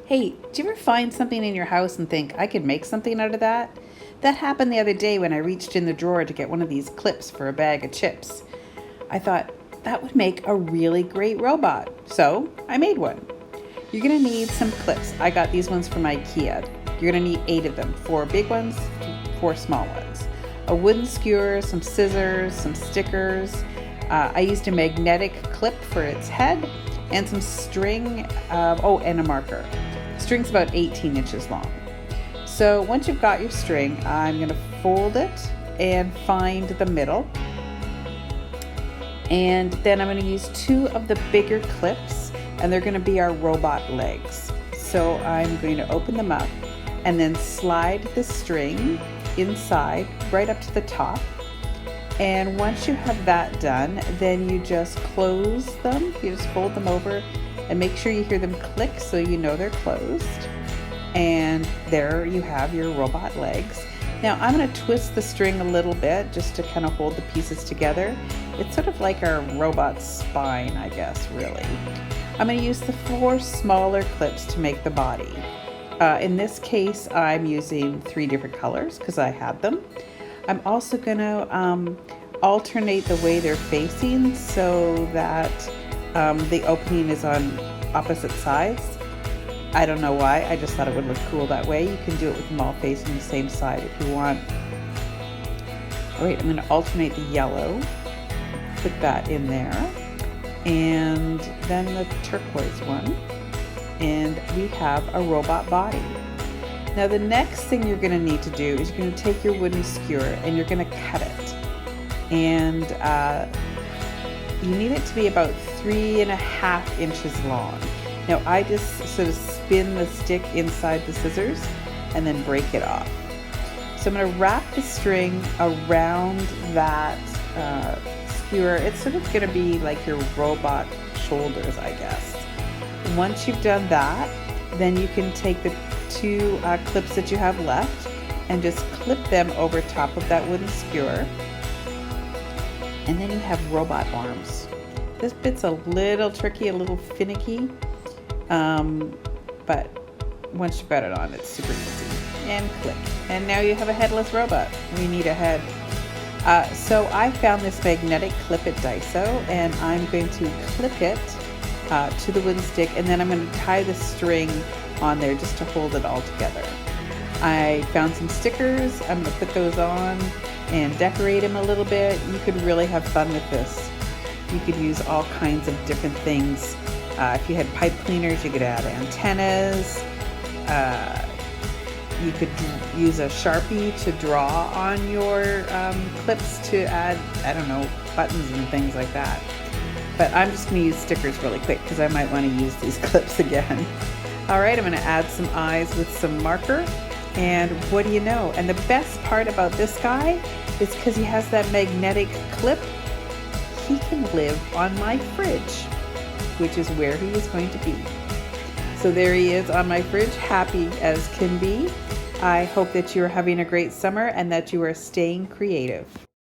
Hey, do you ever find something in your house and think, I could make something out of that? That happened the other day when I reached in the drawer to get one of these clips for a bag of chips. I thought that would make a really great robot, so I made one. You're gonna need some clips. I got these ones from IKEA. You're gonna need 8 of them, 4 big ones, 4 small ones. A wooden skewer, some scissors, some stickers. I used a magnetic clip for its head and some string, and a marker. String's about 18 inches long. So once you've got your string, I'm going to fold it and find the middle. And then I'm going to use 2 of the bigger clips, and they're going to be our robot legs. So I'm going to open them up and then slide the string inside right up to the top. And once you have that done, then you just close them. You just fold them over and make sure you hear them click so you know they're closed. And there you have your robot legs. Now I'm going to twist the string a little bit just to kind of hold the pieces together. It's sort of like our robot's spine, I guess, really. I'm going to use the 4 smaller clips to make the body. In this case, I'm using 3 different colors because I had them. I'm also going to alternate the way they're facing so that the opening is on opposite sides. I don't know why, I just thought it would look cool that way. You can do it with them all facing the same side if you want. Alright, I'm going to alternate the yellow, put that in there, and then the turquoise one, and we have a robot body. Now the next thing you're going to need to do is you're going to take your wooden skewer and you're going to cut it. And you need it to be about 3.5 inches long. Now I just sort of spin the stick inside the scissors and then break it off. So I'm going to wrap the string around that skewer. It's sort of going to be like your robot shoulders, I guess. Once you've done that, then you can take the 2 clips that you have left and just clip them over top of that wooden skewer. And then you have robot arms. This bit's a little tricky, a little finicky, but once you've got it on, it's super easy. And click. And now you have a headless robot. We need a head. So I found this magnetic clip at Daiso, and I'm going to clip it to the wooden stick, and then I'm going to tie the string on there just to hold it all together. I found some stickers. I'm going to put those on and decorate them a little bit. You could really have fun with this. You could use all kinds of different things. If you had pipe cleaners, you could add antennas. You could use a Sharpie to draw on your clips to add, I don't know, buttons and things like that. But I'm just going to use stickers really quick because I might want to use these clips again. Alright, I'm going to add some eyes with some marker. And what do you know? And the best part about this guy is because he has that magnetic clip, he can live on my fridge, which is where he is going to be. So there he is on my fridge, happy as can be. I hope that you're having a great summer and that you are staying creative.